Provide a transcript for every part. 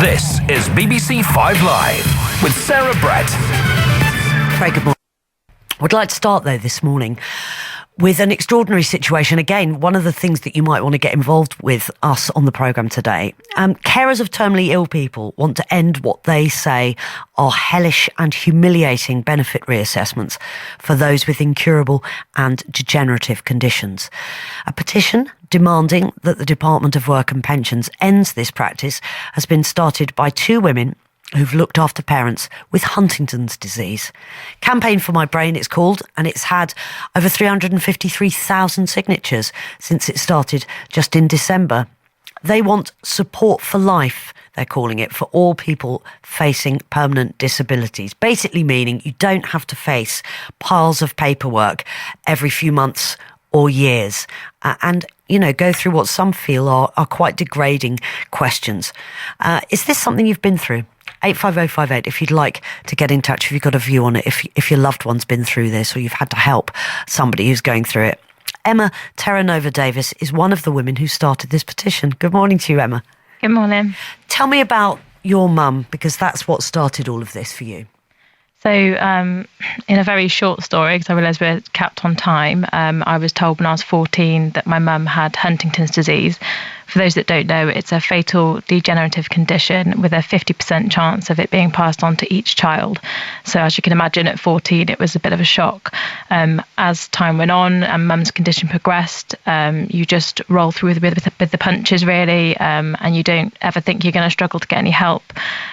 This is BBC 5 Live with Sarah Brett. Very good morning. I'd like to start, though, this morning with an extraordinary situation. Again, one of the things that you might want to get involved with us on the programme today. Carers of terminally ill people want to end what they say are hellish and humiliating benefit reassessments for those with incurable and degenerative conditions. A petition demanding that the Department of Work and Pensions ends this practice has been started by two women who've looked after parents with Huntington's disease. Campaign for My Brain, it's called, and it's had over 353,000 signatures since it started just in December. They want support for life, they're calling it, for all people facing permanent disabilities. Basically meaning you don't have to face piles of paperwork every few months or years and, you know, go through what some feel are quite degrading questions. Is this something you've been through? 85058 if you'd like to get in touch, if you've got a view on it, if your loved one's been through this or you've had to help somebody who's going through it. Emma Terranova-Davis is one of the women who started this petition. Good morning to you, Emma. Good morning. Tell me about your mum, because that's what started all of this for you. So in a very short story, because I realise we're capped on time, I was told when I was 14 that my mum had Huntington's disease. For those that don't know, it's a fatal degenerative condition with a 50% chance of it being passed on to each child. So as you can imagine, at 14, it was a bit of a shock. As time went on and mum's condition progressed, you just roll through with the punches, really, and you don't ever think you're going to struggle to get any help.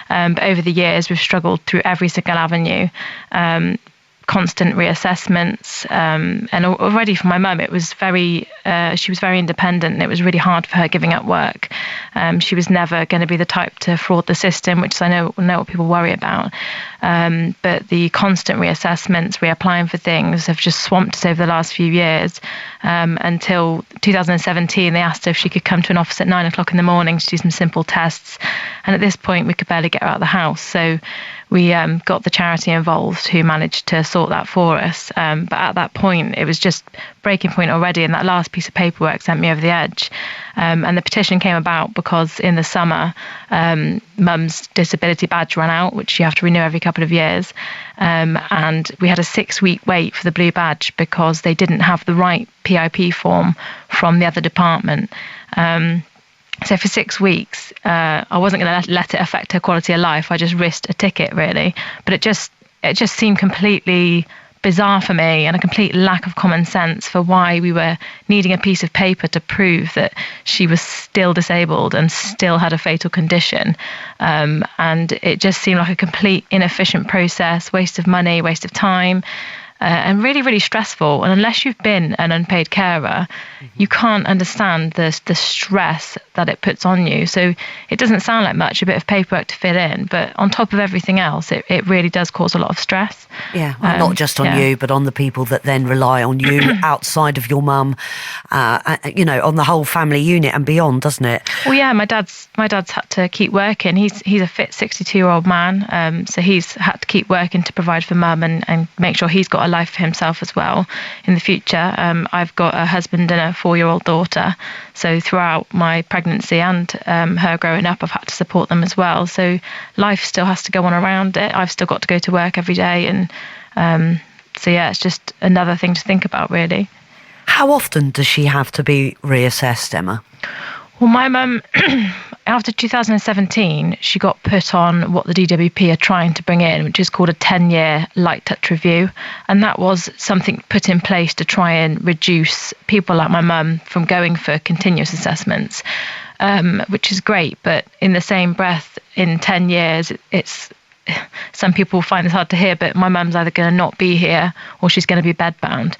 But over the years, we've struggled through every single avenue. Constant reassessments, and already for my mum, it was she was very independent, and it was really hard for her giving up work. She was never going to be the type to fraud the system, which I know what people worry about. But the constant reassessments, reapplying for things, have just swamped us over the last few years. Until 2017, they asked her if she could come to an office at 9 o'clock in the morning to do some simple tests. And at this point, we could barely get her out of the house. So we got the charity involved who managed to sort that for us. But at that point, it was just breaking point already. And that last piece of paperwork sent me over the edge. And the petition came about because in the summer, mum's disability badge ran out, which you have to renew every couple of years. And we had a 6-week wait for the blue badge because they didn't have the right PIP form from the other department. So for 6 weeks, I wasn't going to let it affect her quality of life. I just risked a ticket, really. But it just seemed completely bizarre for me, and a complete lack of common sense for why we were needing a piece of paper to prove that she was still disabled and still had a fatal condition. And it just seemed like a complete inefficient process, waste of money, waste of time. And really, really stressful. And unless you've been an unpaid carer, you can't understand the stress that it puts on you. So it doesn't sound like much, a bit of paperwork to fill in, but on top of everything else, it really does cause a lot of stress. Yeah, well, not just on you, but on the people that then rely on you outside of your mum, on the whole family unit and beyond, doesn't it? Well, yeah, my dad's had to keep working. He's a fit 62-year-old man, so he's had to keep working to provide for mum and make sure he's got a life for himself as well in the future. I've got a husband and a 4-year-old daughter, so throughout my pregnancy and her growing up, I've had to support them as well. So life still has to go on around it. I've still got to go to work every day, and so yeah, it's just another thing to think about, really. How often does she have to be reassessed, Emma? Well, my mum, after 2017, she got put on what the DWP are trying to bring in, which is called a 10-year light touch review. And that was something put in place to try and reduce people like my mum from going for continuous assessments, which is great. But in the same breath, in 10 years, it's some people find this hard to hear, but my mum's either going to not be here or she's going to be bedbound.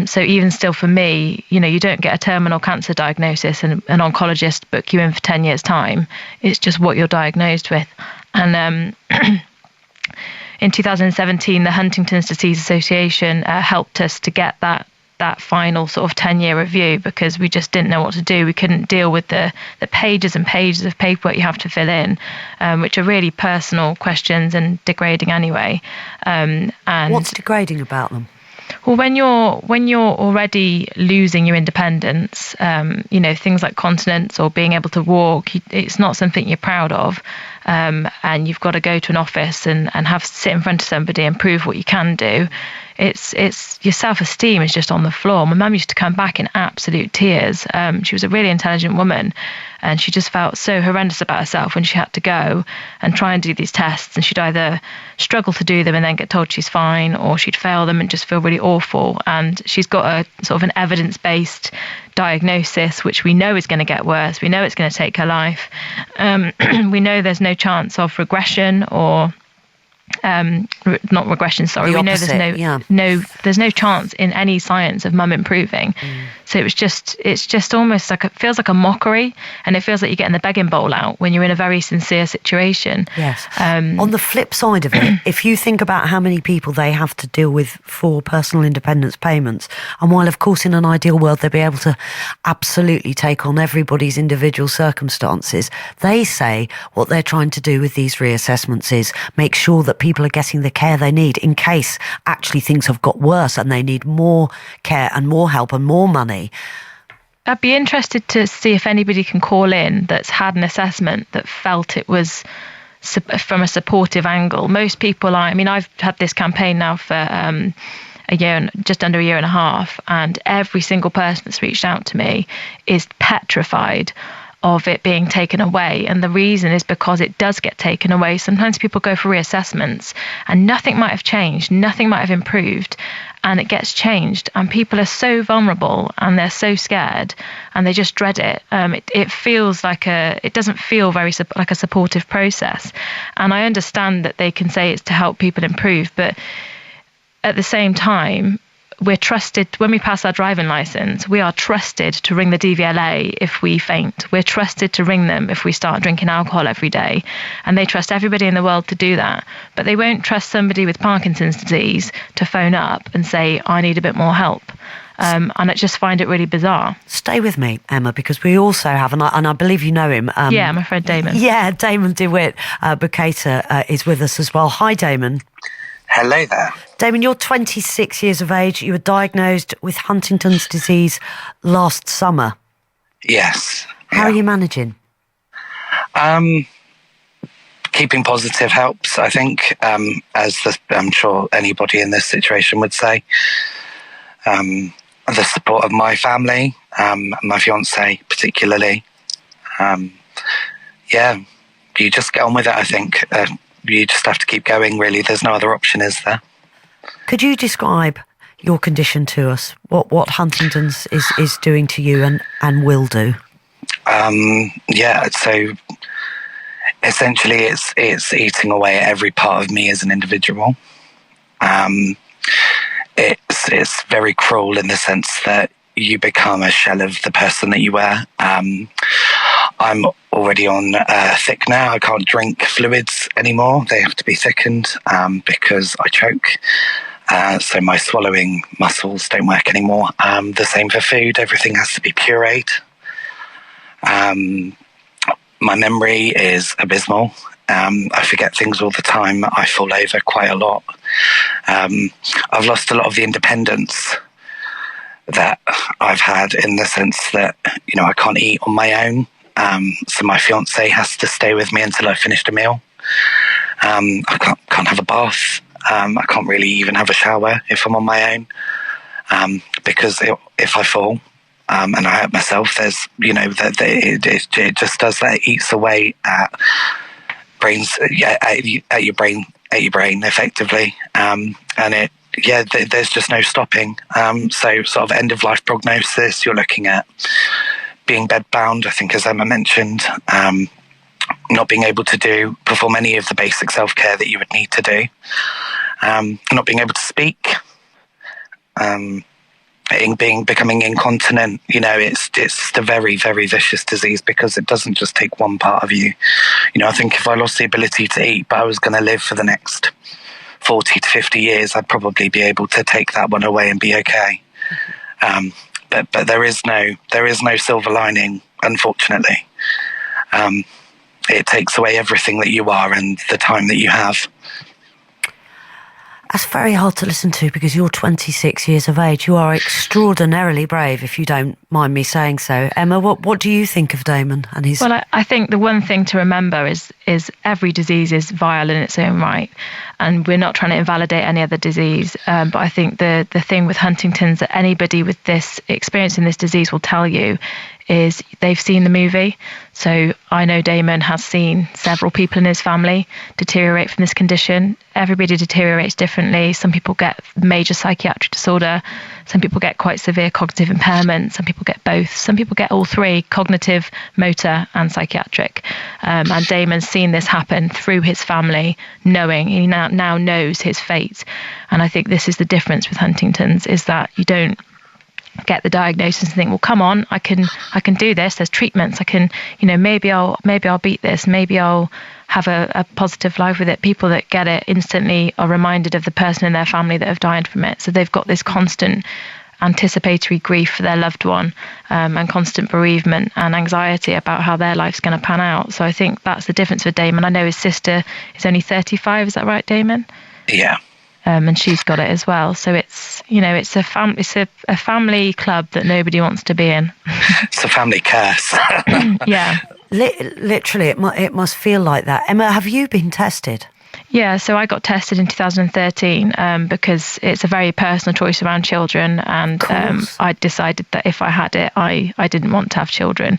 So even still for me, you don't get a terminal cancer diagnosis and an oncologist book you in for 10 years' time. It's just what you're diagnosed with. And in 2017, the Huntington's Disease Association helped us to get that final sort of 10-year review because we just didn't know what to do. We couldn't deal with the pages and pages of paperwork you have to fill in, which are really personal questions and degrading anyway. And what's degrading about them? Well, when you're already losing your independence, things like continence or being able to walk, it's not something you're proud of, and you've got to go to an office and have sit in front of somebody and prove what you can do. It's your self-esteem is just on the floor. My mum used to come back in absolute tears. She was a really intelligent woman, and she just felt so horrendous about herself when she had to go and try and do these tests. And she'd either struggle to do them and then get told she's fine, or she'd fail them and just feel really awful. And she's got a sort of an evidence-based diagnosis, which we know is going to get worse. We know it's going to take her life. We know there's no chance of regression or not regression, sorry. The we know opposite, there's no chance in any science of mum improving. So it's just almost like it feels like a mockery, and it feels like you're getting the begging bowl out when you're in a very sincere situation. Yes. On the flip side of it, if you think about how many people they have to deal with for personal independence payments, and while of course in an ideal world they'd be able to absolutely take on everybody's individual circumstances, they say what they're trying to do with these reassessments is make sure that people are getting the care they need in case actually things have got worse and they need more care and more help and more money. I'd be interested to see if anybody can call in that's had an assessment that felt it was from a supportive angle. Most people I've had this campaign now for just under a year and a half, and every single person that's reached out to me is petrified of it being taken away. And the reason is because it does get taken away. Sometimes people go for reassessments and nothing might have changed, nothing might have improved, and it gets changed. And people are so vulnerable and they're so scared and they just dread it. It feels like it doesn't feel very like a supportive process. And I understand that they can say it's to help people improve, but at the same time, we're trusted when we pass our driving license. We are trusted to ring the DVLA if we faint. We're trusted to ring them if we start drinking alcohol every day. And they trust everybody in the world to do that. But they won't trust somebody with Parkinson's disease to phone up and say, I need a bit more help. And I just find it really bizarre. Stay with me, Emma, because we also have, and I believe you know him. Yeah, my friend Damon. Yeah, Damon DeWitt Bucator is with us as well. Hi, Damon. Hello there. Damon, you're 26 years of age. You were diagnosed with Huntington's disease last summer. Yes. How are you managing? Keeping positive helps, I think, I'm sure anybody in this situation would say. The support of my family, my fiance particularly. You just get on with it, I think. You just have to keep going, really. There's no other option, is there? Could you describe your condition to us? What Huntington's is doing to you and will do? So essentially it's eating away at every part of me as an individual. It's very cruel in the sense that you become a shell of the person that you were. I'm already on thick now. I can't drink fluids anymore. They have to be thickened because I choke. So my swallowing muscles don't work anymore. The same for food. Everything has to be pureed. My memory is abysmal. I forget things all the time. I fall over quite a lot. I've lost a lot of the independence that I've had in the sense that, I can't eat on my own. So my fiance has to stay with me until I've finished a meal. I can't have a bath. I can't really even have a shower if I'm on my own, because if I fall and I hurt myself, there's it just does that. It eats away at your brain effectively, and there's just no stopping. So sort of end of life prognosis. You're looking at being bedbound, I think, as Emma mentioned, not being able to perform any of the basic self-care that you would need to do, not being able to speak, becoming incontinent. It's just a very, very vicious disease because it doesn't just take one part of you. I think if I lost the ability to eat, but I was going to live for the next 40 to 50 years, I'd probably be able to take that one away and be okay. But there is no silver lining, unfortunately. It takes away everything that you are and the time that you have. That's very hard to listen to because you're 26 years of age. You are extraordinarily brave, if you don't mind me saying so. Emma, what do you think of Damon and his... Well, I think the one thing to remember is every disease is vile in its own right, and we're not trying to invalidate any other disease. But I think the thing with Huntington's that anybody with this experience in this disease will tell you is they've seen the movie. So I know Damon has seen several people in his family deteriorate from this condition. Everybody deteriorates differently. Some people get major psychiatric disorder. Some people get quite severe cognitive impairment. Some people get both. Some people get all three: cognitive, motor, and psychiatric. And Damon's seen this happen through his family, knowing he now knows his fate. And I think this is the difference with Huntington's, is that you don't get the diagnosis and think, well, come on, I can do this. There's treatments. I can, maybe I'll beat this. Maybe I'll have a positive life with it. People that get it instantly are reminded of the person in their family that have died from it. So they've got this constant anticipatory grief for their loved one, and constant bereavement and anxiety about how their life's going to pan out. So I think that's the difference with Damon. I know his sister is only 35. Is that right, Damon? Yeah. And she's got it as well. So it's a family club that nobody wants to be in. It's a family curse. Yeah. Literally, it must feel like that. Emma, have you been tested? Yeah, so I got tested in 2013 because it's a very personal choice around children, and I decided that if I had it, I didn't want to have children.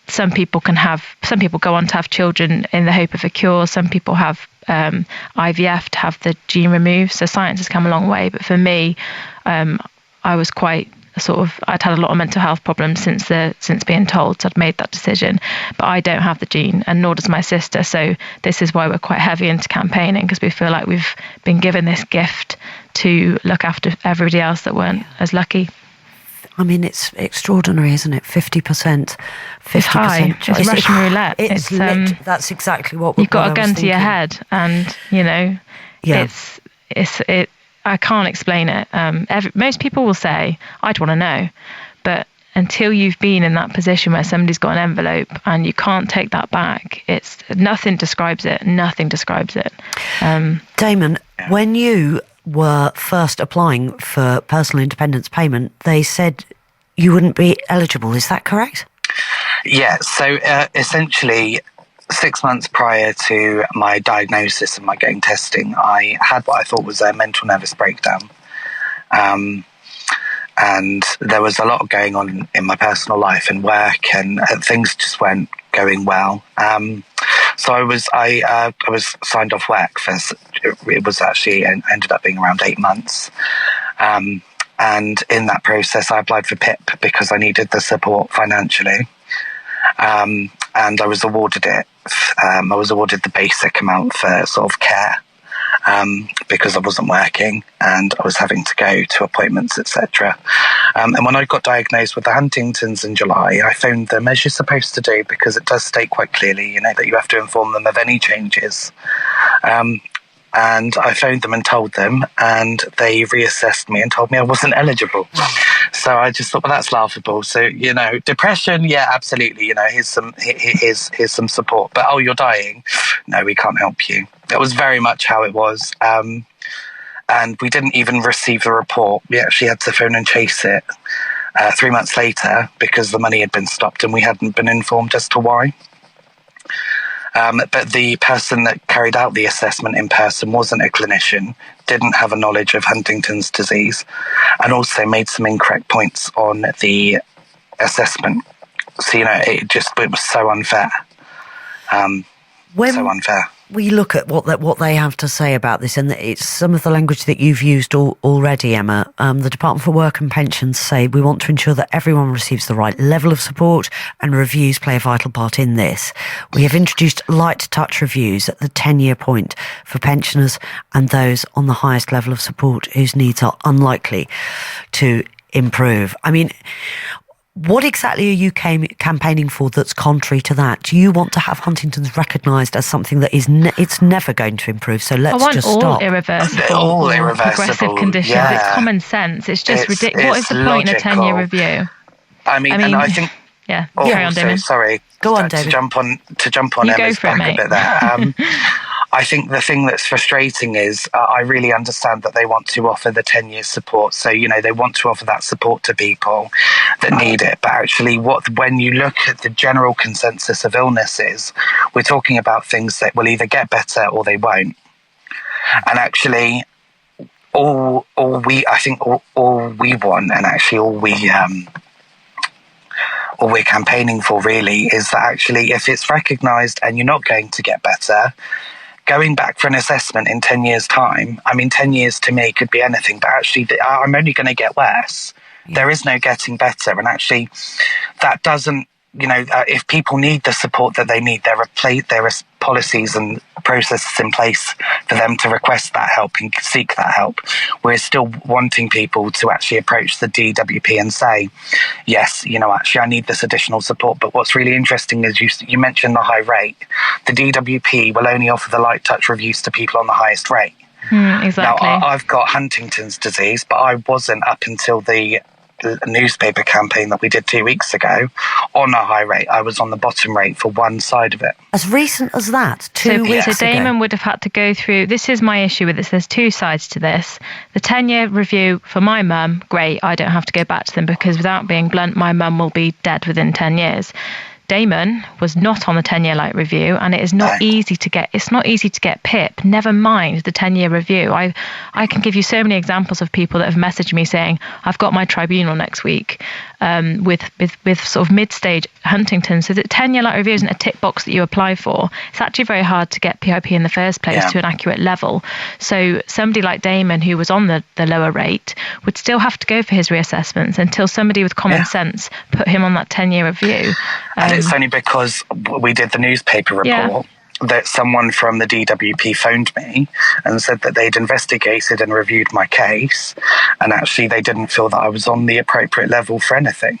Some people go on to have children in the hope of a cure. Some people have IVF to have the gene removed. So science has come a long way. But for me, I was quite I'd had a lot of mental health problems since being told, so I'd made that decision. But I don't have the gene, and nor does my sister. So this is why we're quite heavy into campaigning, because we feel like we've been given this gift to look after everybody else that weren't as lucky. I mean, it's extraordinary, isn't it? 50%. 50%. It's high. It's Russian roulette. That's exactly what you've got a gun to your head, and I can't explain it. Most people will say, "I'd want to know," but until you've been in that position where somebody's got an envelope and you can't take that back, nothing describes it. Nothing describes it. Damon, when you were first applying for personal independence payment, they said you wouldn't be eligible. Is that correct? Yeah, so essentially 6 months prior to my diagnosis and my getting testing, I had what I thought was a mental nervous breakdown. And there was a lot going on in my personal life and work, and things just weren't going well. So I was signed off work for, it was actually ended up being around 8 months. And in that process, I applied for PIP because I needed the support financially. And I was awarded it. I was awarded the basic amount for sort of care, because I wasn't working and I was having to go to appointments, etc. And when I got diagnosed with the Huntington's in July, I phoned them, as you're supposed to do, because it does state quite clearly, that you have to inform them of any changes. And I phoned them and told them, and they reassessed me and told me I wasn't eligible. So I just thought, well, that's laughable. So, depression, yeah, absolutely. Here's some support. But, oh, you're dying. No, we can't help you. That was very much how it was. And we didn't even receive the report. We actually had to phone and chase it 3 months later because the money had been stopped and we hadn't been informed as to why. But the person that carried out the assessment in person wasn't a clinician, didn't have a knowledge of Huntington's disease, and also made some incorrect points on the assessment. So, it was so unfair. So unfair. We look at what they have to say about this, and it's some of the language that you've used already, Emma. The Department for Work and Pensions say we want to ensure that everyone receives the right level of support, and reviews play a vital part in this. We have introduced light touch reviews at the 10-year point for pensioners and those on the highest level of support whose needs are unlikely to improve. I mean, what exactly are you campaigning for that's contrary to that? Do you want to have Huntington's recognised as something that is it's never going to improve? So let's just stop. All irreversible progressive conditions. Yeah. It's common sense. It's just ridiculous. What is the point in a 10-year review? I mean, and I think. Yeah. Carry on, Damon. Sorry. Go on, David. To jump on Emma's back a bit there. I think the thing that's frustrating is I really understand that they want to offer the 10 years support. So, they want to offer that support to people that need it. But actually, when you look at the general consensus of illnesses, we're talking about things that will either get better or they won't. And actually, all we want, and actually all we're campaigning for really, is that actually if it's recognised and you're not going to get better, going back for an assessment in 10 years' time, 10 years to me could be anything, but actually I'm only going to get worse. Yeah. There is no getting better. And actually that doesn't, if people need the support that they need, there are policies and processes in place for them to request that help and seek that help. We're still wanting people to actually approach the DWP and say, yes, actually I need this additional support. But what's really interesting is you mentioned the high rate. The DWP will only offer the light touch reviews to people on the highest rate. Exactly. Now, I've got Huntington's disease, but I wasn't up until the newspaper campaign that we did 2 weeks ago on a high rate. I was on the bottom rate for one side of it. As recent as that, 2 weeks ago? So Damon would have had to go through, this is my issue with this, there's two sides to this. The 10-year review for my mum, great, I don't have to go back to them because without being blunt, my mum will be dead within 10 years. Damon was not on the 10-year light review, and it is not easy to get. It's not easy to get PIP. Never mind the 10-year review. I can give you so many examples of people that have messaged me saying, "I've got my tribunal next week," with sort of mid-stage Huntington. So the 10-year light review isn't a tick box that you apply for. It's actually very hard to get PIP in the first place to an accurate level. So somebody like Damon, who was on the lower rate, would still have to go for his reassessments until somebody with common sense put him on that 10-year review. And it's only because we did the newspaper report that someone from the DWP phoned me and said that they'd investigated and reviewed my case, and actually they didn't feel that I was on the appropriate level for anything.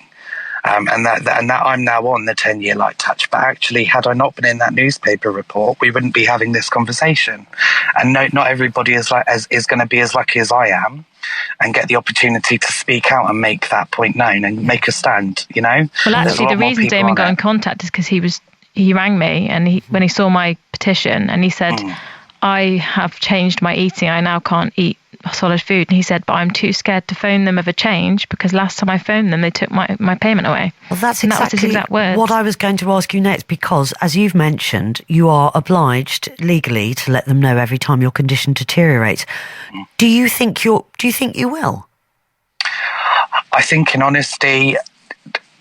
And that I'm now on the 10-year light touch. But actually, had I not been in that newspaper report, we wouldn't be having this conversation. And no, not everybody is going to be as lucky as I am and get the opportunity to speak out and make that point known and make a stand, Well, actually, the reason Damon got in contact is because he rang me and when he saw my petition and he said, I have changed my eating. I now can't eat solid food. And he said, but I'm too scared to phone them of a change because last time I phoned them, they took my payment away. Well, that's exactly what I was going to ask you next, because as you've mentioned, you are obliged legally to let them know every time your condition deteriorates. Do you think you will? I think in honesty,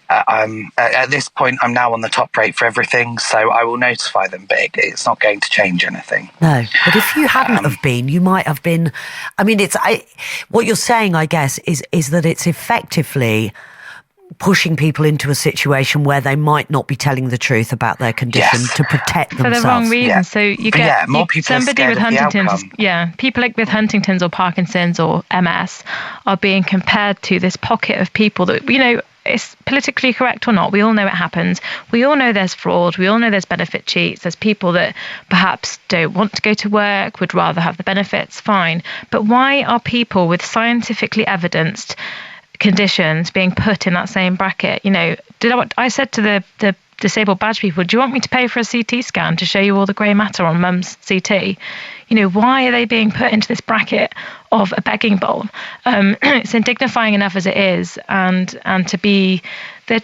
at this point, I'm now on the top rate for everything, so I will notify them big. It's not going to change anything. No, but if you hadn't have been, you might have been. What you're saying, I guess, is that it's effectively pushing people into a situation where they might not be telling the truth about their condition to protect themselves. For the wrong reason. So you get more people somebody with Huntington's, people with Huntington's or Parkinson's or MS are being compared to this pocket of people that, it's politically correct or not, we all know it happens. We all know there's fraud. We all know there's benefit cheats. There's people that perhaps don't want to go to work, would rather have the benefits, fine. But why are people with scientifically evidenced conditions being put in that same bracket? I said to the disabled badge people, do you want me to pay for a CT scan to show you all the grey matter on mum's CT? Why are they being put into this bracket of a begging bowl? It's indignifying enough as it is, and to be, they're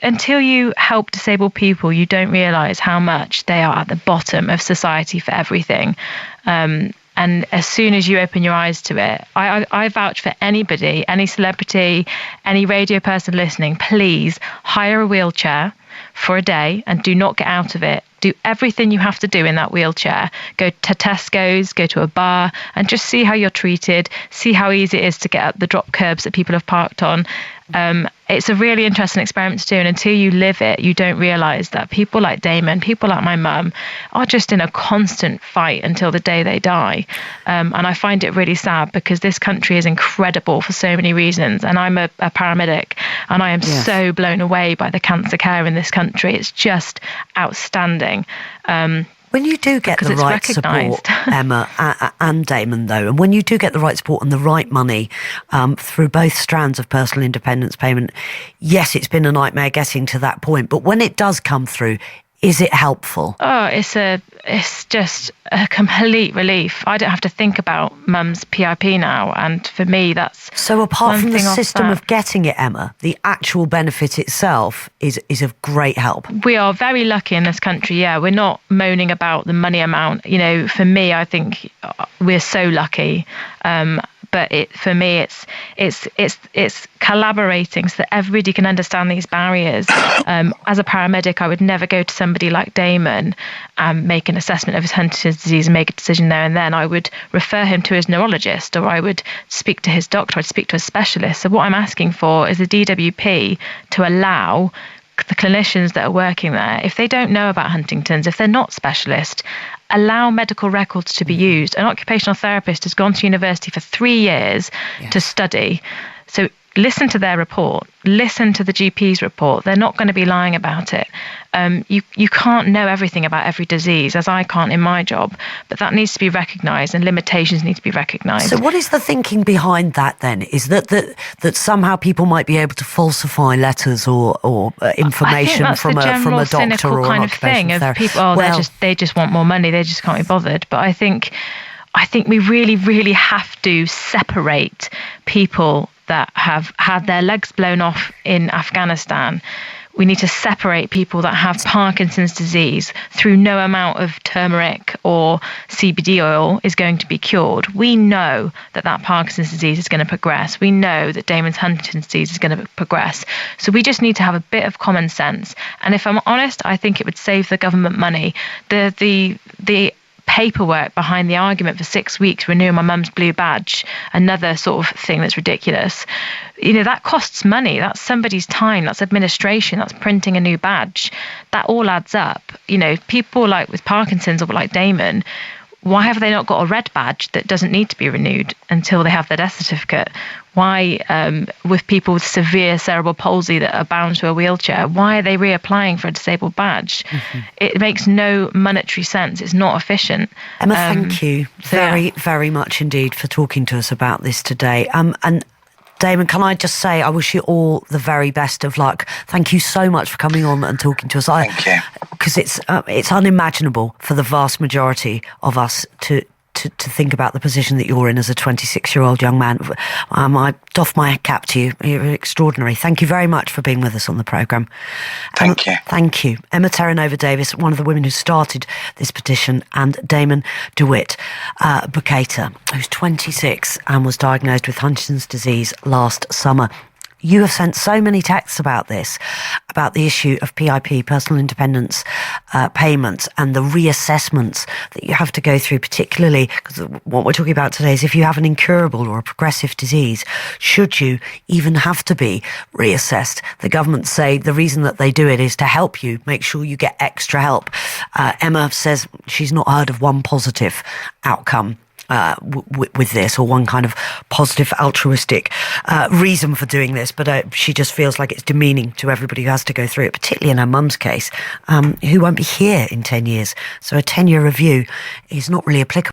until you help disabled people, you don't realise how much they are at the bottom of society for everything. And as soon as you open your eyes to it, I vouch for anybody, any celebrity, any radio person listening, please hire a wheelchair for a day and do not get out of it. Do everything you have to do in that wheelchair. Go to Tesco's, go to a bar, and just see how you're treated, see how easy it is to get up the drop curbs that people have parked on. It's a really interesting experiment to do, and until you live it, you don't realise that people like Damon, people like my mum, are just in a constant fight until the day they die. And I find it really sad because this country is incredible for so many reasons, and I'm a paramedic, and I am so blown away by the cancer care in this country. It's just outstanding. When you do get the right support, Emma and Damon, though, and when you do get the right support and the right money through both strands of personal independence payment, yes, it's been a nightmare getting to that point. But when it does come through, Is it helpful? Oh, it's just a complete relief. I don't have to think about mum's PIP now, and for me, that's so. Apart from the thing off system that. of getting it, Emma, the actual benefit itself is of great help. We are very lucky in this country. Yeah, we're not moaning about the money amount. You know, for me, I think we're so lucky. But for me, it's collaborating so that everybody can understand these barriers. As a paramedic, I would never go to somebody like Damon and make an assessment of his Huntington's disease and make a decision there and then. I would refer him to his neurologist, or I would speak to his doctor. I'd speak to a specialist. So what I'm asking for is the DWP to allow the clinicians that are working there, if they don't know about Huntington's, if they're not specialists, allow medical records to be used. An occupational therapist has gone to university for 3 years to study. So listen to their report, listen to the GP's report. They're not going to be lying about it. You can't know everything about every disease, as I can't in my job, but that needs to be recognised and limitations need to be recognised. So what is the thinking behind that then? Is that somehow people might be able to falsify letters or information from a doctor or an occupational therapist? People, they just want more money, they just can't be bothered. But I think we really, really have to separate people that have had their legs blown off in Afghanistan. We need to separate people that have Parkinson's disease through no amount of turmeric or CBD oil is going to be cured. We know that Parkinson's disease is going to progress. We know that Damon's Huntington's disease is going to progress. So we just need to have a bit of common sense. And if I'm honest, I think it would save the government money. The paperwork behind the argument for 6 weeks renewing my mum's blue badge, another sort of thing that's ridiculous. You know, that costs money. That's somebody's time. That's administration. That's printing a new badge. That all adds up. You know, people like with Parkinson's or like Damon, why have they not got a red badge that doesn't need to be renewed until they have their death certificate? Why, with people with severe cerebral palsy that are bound to a wheelchair, why are they reapplying for a disabled badge? Mm-hmm. It makes no monetary sense. It's not efficient. Emma, thank you very much indeed for talking to us about this today. And Damon, can I just say I wish you all the very best of luck. Thank you so much for coming on and talking to us. Thank you. Because it's unimaginable for the vast majority of us to think about the position that you're in as a 26-year-old young man. I doff my cap to you. You're extraordinary. Thank you very much for being with us on the programme. Thank you. Thank you. Emma Terranova-Davis, one of the women who started this petition, and Damon DeWitt Bukater, who's 26 and was diagnosed with Huntington's disease last summer. You have sent so many texts about this, about the issue of PIP, personal independence payments, and the reassessments that you have to go through, particularly because what we're talking about today is if you have an incurable or a progressive disease, should you even have to be reassessed? The government say the reason that they do it is to help you, make sure you get extra help. Emma says she's not heard of one positive outcome with this, or one kind of positive altruistic reason for doing this, but she just feels like it's demeaning to everybody who has to go through it, particularly in her mum's case, who won't be here in 10 years. So a 10-year review is not really applicable.